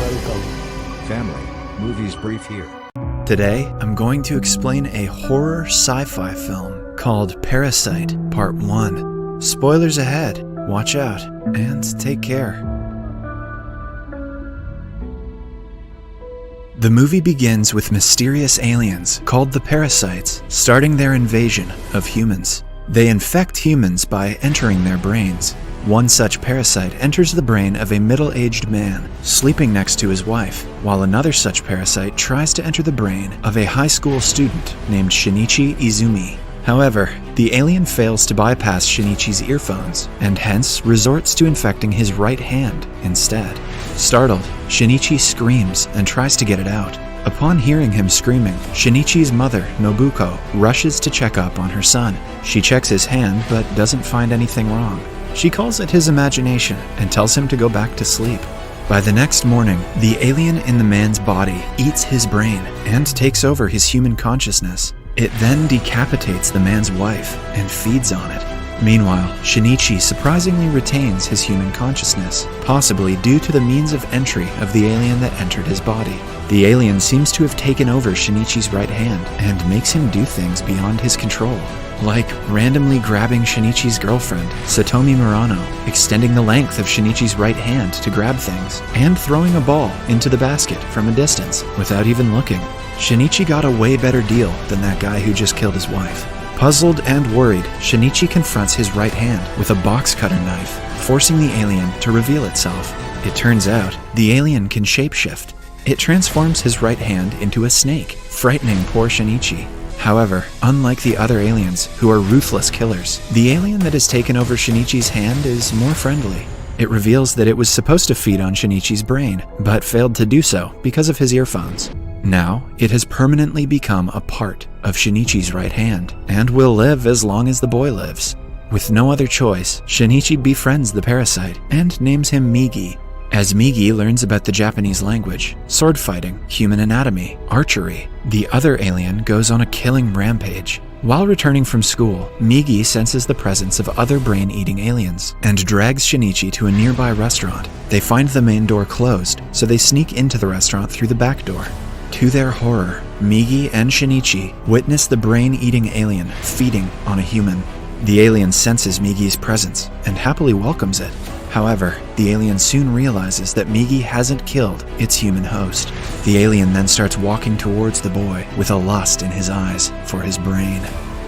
Welcome. Family, Movies Brief here. Today, I'm going to explain a horror sci-fi film called Parasite Part 1. Spoilers ahead, watch out, and take care. The movie begins with mysterious aliens called the Parasites starting their invasion of humans. They infect humans by entering their brains. One such parasite enters the brain of a middle-aged man sleeping next to his wife, while another such parasite tries to enter the brain of a high school student named Shinichi Izumi. However, the alien fails to bypass Shinichi's earphones and hence resorts to infecting his right hand instead. Startled, Shinichi screams and tries to get it out. Upon hearing him screaming, Shinichi's mother, Nobuko, rushes to check up on her son. She checks his hand but doesn't find anything wrong. She calls it his imagination and tells him to go back to sleep. By the next morning, the alien in the man's body eats his brain and takes over his human consciousness. It then decapitates the man's wife and feeds on it. Meanwhile, Shinichi surprisingly retains his human consciousness, possibly due to the means of entry of the alien that entered his body. The alien seems to have taken over Shinichi's right hand and makes him do things beyond his control, like randomly grabbing Shinichi's girlfriend, Satomi Murano, extending the length of Shinichi's right hand to grab things, and throwing a ball into the basket from a distance without even looking. Shinichi got a way better deal than that guy who just killed his wife. Puzzled and worried, Shinichi confronts his right hand with a box cutter knife, forcing the alien to reveal itself. It turns out, the alien can shapeshift. It transforms his right hand into a snake, frightening poor Shinichi. However, unlike the other aliens, who are ruthless killers, the alien that has taken over Shinichi's hand is more friendly. It reveals that it was supposed to feed on Shinichi's brain, but failed to do so because of his earphones. Now, it has permanently become a part of Shinichi's right hand, and will live as long as the boy lives. With no other choice, Shinichi befriends the parasite and names him Migi. As Migi learns about the Japanese language, sword fighting, human anatomy, archery, the other alien goes on a killing rampage. While returning from school, Migi senses the presence of other brain-eating aliens and drags Shinichi to a nearby restaurant. They find the main door closed, so they sneak into the restaurant through the back door. To their horror, Migi and Shinichi witness the brain-eating alien feeding on a human. The alien senses Migi's presence and happily welcomes it. However, the alien soon realizes that Migi hasn't killed its human host. The alien then starts walking towards the boy with a lust in his eyes for his brain.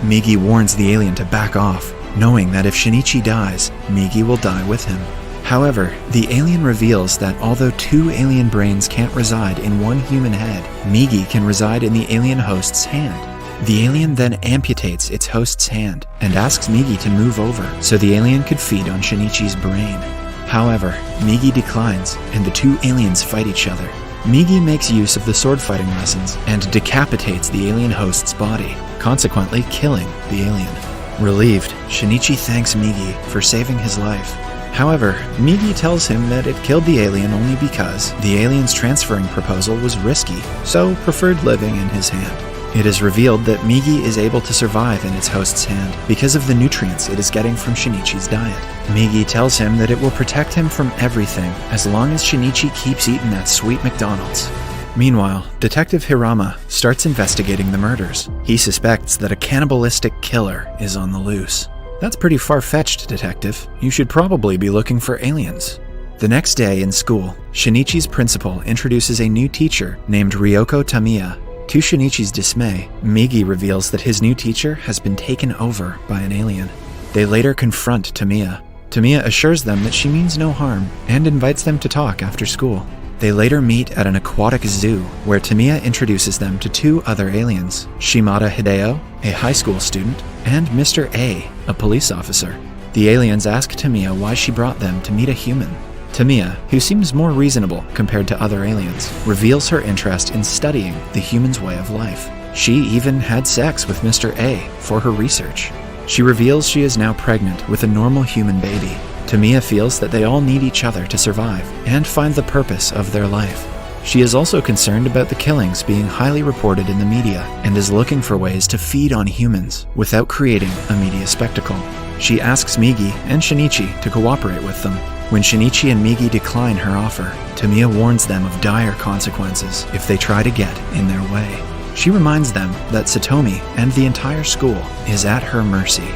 Migi warns the alien to back off, knowing that if Shinichi dies, Migi will die with him. However, the alien reveals that although two alien brains can't reside in one human head, Migi can reside in the alien host's hand. The alien then amputates its host's hand and asks Migi to move over so the alien could feed on Shinichi's brain. However, Migi declines and the two aliens fight each other. Migi makes use of the sword fighting lessons and decapitates the alien host's body, consequently killing the alien. Relieved, Shinichi thanks Migi for saving his life. However, Migi tells him that it killed the alien only because the alien's transferring proposal was risky, so preferred living in his hand. It is revealed that Migi is able to survive in its host's hand because of the nutrients it is getting from Shinichi's diet. Migi tells him that it will protect him from everything as long as Shinichi keeps eating that sweet McDonald's. Meanwhile, Detective Hirama starts investigating the murders. He suspects that a cannibalistic killer is on the loose. That's pretty far-fetched, Detective. You should probably be looking for aliens. The next day in school, Shinichi's principal introduces a new teacher named Ryoko Tamiya. To Shinichi's dismay, Migi reveals that his new teacher has been taken over by an alien. They later confront Tamiya. Tamiya assures them that she means no harm and invites them to talk after school. They later meet at an aquatic zoo where Tamiya introduces them to two other aliens, Shimada Hideo, a high school student, and Mr. A, a police officer. The aliens ask Tamiya why she brought them to meet a human. Tamiya, who seems more reasonable compared to other aliens, reveals her interest in studying the human's way of life. She even had sex with Mr. A for her research. She reveals she is now pregnant with a normal human baby. Tamiya feels that they all need each other to survive and find the purpose of their life. She is also concerned about the killings being highly reported in the media and is looking for ways to feed on humans without creating a media spectacle. She asks Migi and Shinichi to cooperate with them. When Shinichi and Migi decline her offer, Tamiya warns them of dire consequences if they try to get in their way. She reminds them that Satomi and the entire school is at her mercy.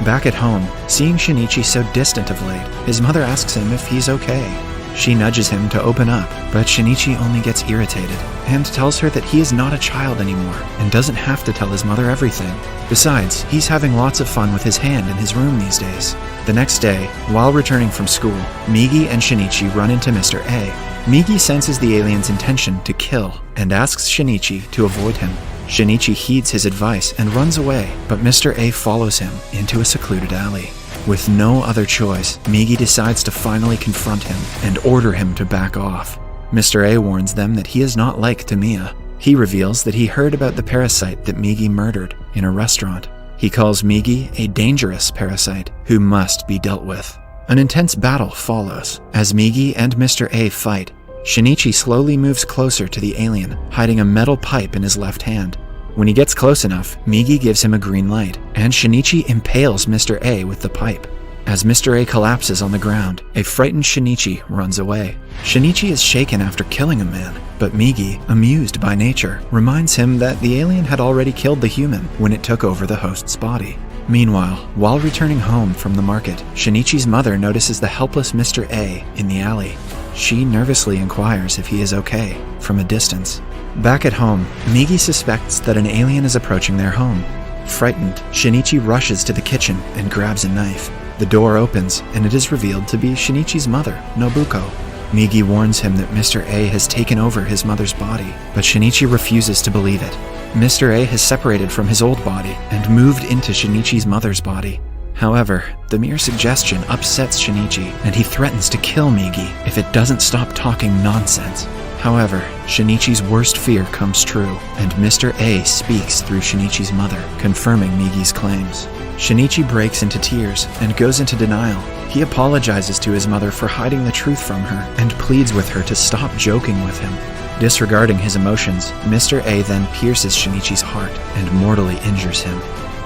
Back at home, seeing Shinichi so distant of late, his mother asks him if he's okay. She nudges him to open up, but Shinichi only gets irritated and tells her that he is not a child anymore and doesn't have to tell his mother everything. Besides, he's having lots of fun with his hand in his room these days. The next day, while returning from school, Migi and Shinichi run into Mr. A. Migi senses the alien's intention to kill and asks Shinichi to avoid him. Shinichi heeds his advice and runs away, but Mr. A follows him into a secluded alley. With no other choice, Migi decides to finally confront him and order him to back off. Mr. A warns them that he is not like Tamiya. He reveals that he heard about the parasite that Migi murdered in a restaurant. He calls Migi a dangerous parasite who must be dealt with. An intense battle follows. As Migi and Mr. A fight, Shinichi slowly moves closer to the alien, hiding a metal pipe in his left hand. When he gets close enough, Migi gives him a green light, and Shinichi impales Mr. A with the pipe. As Mr. A collapses on the ground, a frightened Shinichi runs away. Shinichi is shaken after killing a man, but Migi, amused by nature, reminds him that the alien had already killed the human when it took over the host's body. Meanwhile, while returning home from the market, Shinichi's mother notices the helpless Mr. A in the alley. She nervously inquires if he is okay from a distance. Back at home, Migi suspects that an alien is approaching their home. Frightened, Shinichi rushes to the kitchen and grabs a knife. The door opens, and it is revealed to be Shinichi's mother, Nobuko. Migi warns him that Mr. A has taken over his mother's body, but Shinichi refuses to believe it. Mr. A has separated from his old body and moved into Shinichi's mother's body. However, the mere suggestion upsets Shinichi, and he threatens to kill Migi if it doesn't stop talking nonsense. However, Shinichi's worst fear comes true, and Mr. A speaks through Shinichi's mother, confirming Migi's claims. Shinichi breaks into tears and goes into denial. He apologizes to his mother for hiding the truth from her and pleads with her to stop joking with him. Disregarding his emotions, Mr. A then pierces Shinichi's heart and mortally injures him.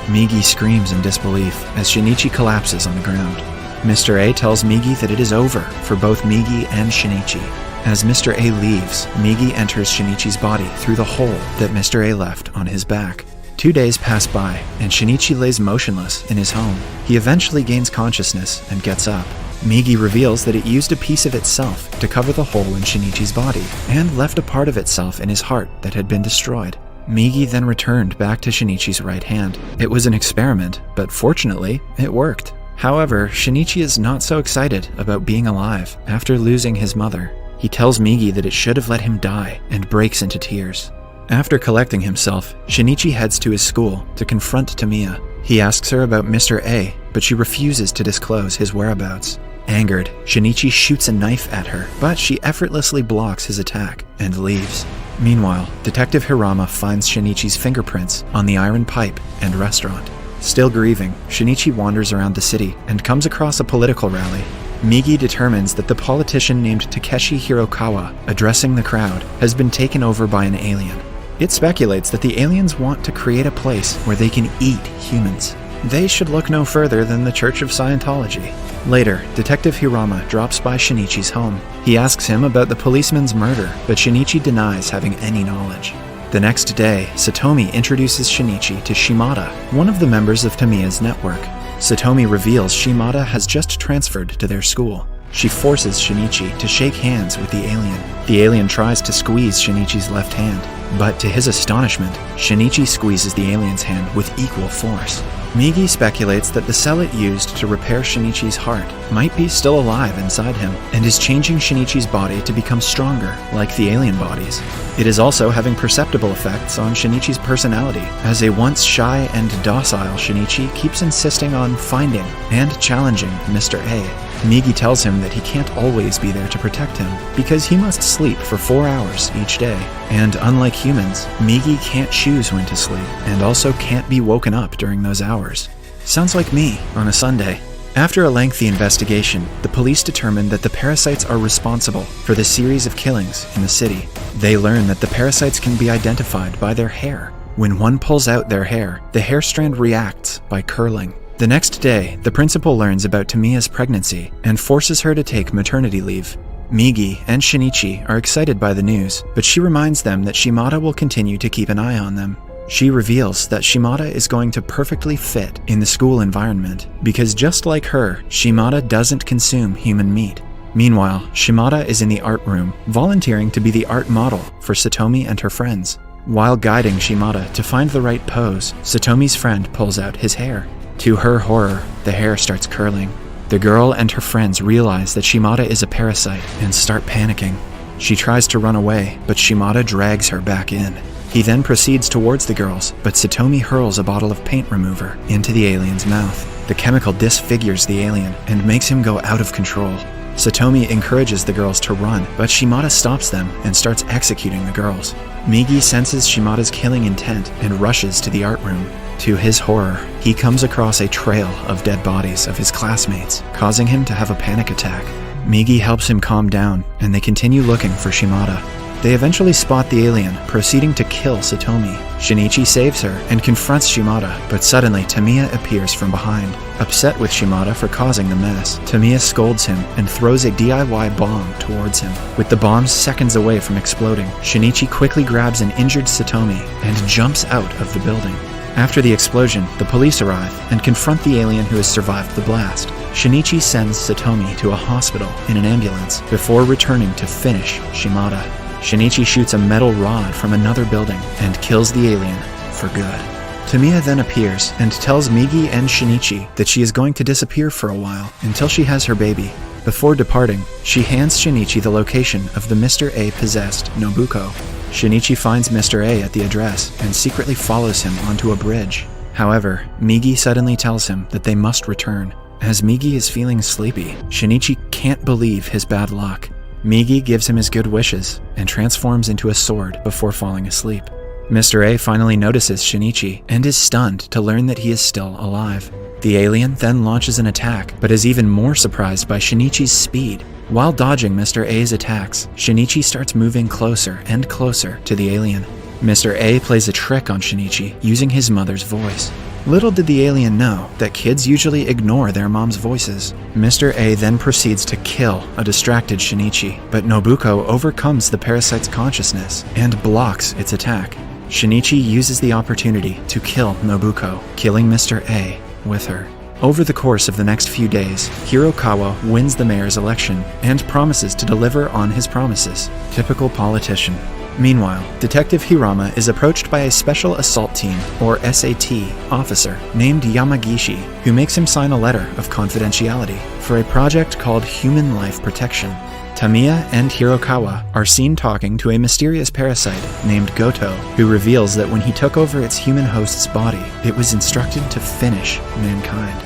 Migi screams in disbelief as Shinichi collapses on the ground. Mr. A tells Migi that it is over for both Migi and Shinichi. As Mr. A leaves, Migi enters Shinichi's body through the hole that Mr. A left on his back. 2 days pass by, and Shinichi lays motionless in his home. He eventually gains consciousness and gets up. Migi reveals that it used a piece of itself to cover the hole in Shinichi's body, and left a part of itself in his heart that had been destroyed. Migi then returned back to Shinichi's right hand. It was an experiment, but fortunately, it worked. However, Shinichi is not so excited about being alive after losing his mother. He tells Migi that it should have let him die and breaks into tears. After collecting himself, Shinichi heads to his school to confront Tamiya. He asks her about Mr. A, but she refuses to disclose his whereabouts. Angered, Shinichi shoots a knife at her, but she effortlessly blocks his attack and leaves. Meanwhile, Detective Hirama finds Shinichi's fingerprints on the iron pipe and restaurant. Still grieving, Shinichi wanders around the city and comes across a political rally. Migi determines that the politician named Takeshi Hirokawa, addressing the crowd, has been taken over by an alien. It speculates that the aliens want to create a place where they can eat humans. They should look no further than the Church of Scientology. Later, Detective Hirama drops by Shinichi's home. He asks him about the policeman's murder, but Shinichi denies having any knowledge. The next day, Satomi introduces Shinichi to Shimada, one of the members of Tamiya's network. Satomi reveals Shimada has just transferred to their school. She forces Shinichi to shake hands with the alien. The alien tries to squeeze Shinichi's left hand, but to his astonishment, Shinichi squeezes the alien's hand with equal force. Migi speculates that the cell it used to repair Shinichi's heart might be still alive inside him, and is changing Shinichi's body to become stronger, like the alien bodies. It is also having perceptible effects on Shinichi's personality, as a once shy and docile Shinichi keeps insisting on finding and challenging Mr. A. Migi tells him that he can't always be there to protect him, because he must sleep for 4 hours each day. And unlike humans, Migi can't choose when to sleep, and also can't be woken up during those hours. Sounds like me on a Sunday. After a lengthy investigation, the police determine that the Parasites are responsible for the series of killings in the city. They learn that the Parasites can be identified by their hair. When one pulls out their hair, the hair strand reacts by curling. The next day, the principal learns about Tamiya's pregnancy and forces her to take maternity leave. Migi and Shinichi are excited by the news, but she reminds them that Shimada will continue to keep an eye on them. She reveals that Shimada is going to perfectly fit in the school environment because just like her, Shimada doesn't consume human meat. Meanwhile, Shimada is in the art room, volunteering to be the art model for Satomi and her friends. While guiding Shimada to find the right pose, Satomi's friend pulls out his hair. To her horror, the hair starts curling. The girl and her friends realize that Shimada is a parasite and start panicking. She tries to run away, but Shimada drags her back in. He then proceeds towards the girls, but Satomi hurls a bottle of paint remover into the alien's mouth. The chemical disfigures the alien and makes him go out of control. Satomi encourages the girls to run, but Shimada stops them and starts executing the girls. Migi senses Shimada's killing intent and rushes to the art room. To his horror, he comes across a trail of dead bodies of his classmates, causing him to have a panic attack. Migi helps him calm down, and they continue looking for Shimada. They eventually spot the alien, proceeding to kill Satomi. Shinichi saves her and confronts Shimada, but suddenly Tamiya appears from behind. Upset with Shimada for causing the mess, Tamiya scolds him and throws a DIY bomb towards him. With the bomb seconds away from exploding, Shinichi quickly grabs an injured Satomi and jumps out of the building. After the explosion, the police arrive and confront the alien who has survived the blast. Shinichi sends Satomi to a hospital in an ambulance before returning to finish Shimada. Shinichi shoots a metal rod from another building and kills the alien for good. Tamiya then appears and tells Migi and Shinichi that she is going to disappear for a while until she has her baby. Before departing, she hands Shinichi the location of the Mr. A-possessed Nobuko. Shinichi finds Mr. A at the address and secretly follows him onto a bridge. However, Migi suddenly tells him that they must return. As Migi is feeling sleepy, Shinichi can't believe his bad luck. Migi gives him his good wishes and transforms into a sword before falling asleep. Mr. A finally notices Shinichi and is stunned to learn that he is still alive. The alien then launches an attack, but is even more surprised by Shinichi's speed. While dodging Mr. A's attacks, Shinichi starts moving closer and closer to the alien. Mr. A plays a trick on Shinichi using his mother's voice. Little did the alien know that kids usually ignore their mom's voices. Mr. A then proceeds to kill a distracted Shinichi, but Nobuko overcomes the parasite's consciousness and blocks its attack. Shinichi uses the opportunity to kill Nobuko, killing Mr. A with her. Over the course of the next few days, Hirokawa wins the mayor's election and promises to deliver on his promises. Typical politician. Meanwhile, Detective Hirama is approached by a Special Assault Team, or SAT, officer named Yamagishi, who makes him sign a letter of confidentiality for a project called Human Life Protection. Tamiya and Hirokawa are seen talking to a mysterious parasite named Goto, who reveals that when he took over its human host's body, it was instructed to finish mankind.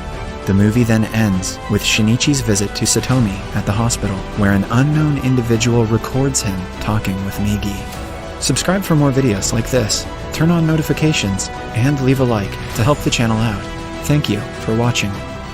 The movie then ends with Shinichi's visit to Satomi at the hospital, where an unknown individual records him talking with Migi. Subscribe for more videos like this, turn on notifications, and leave a like to help the channel out. Thank you for watching.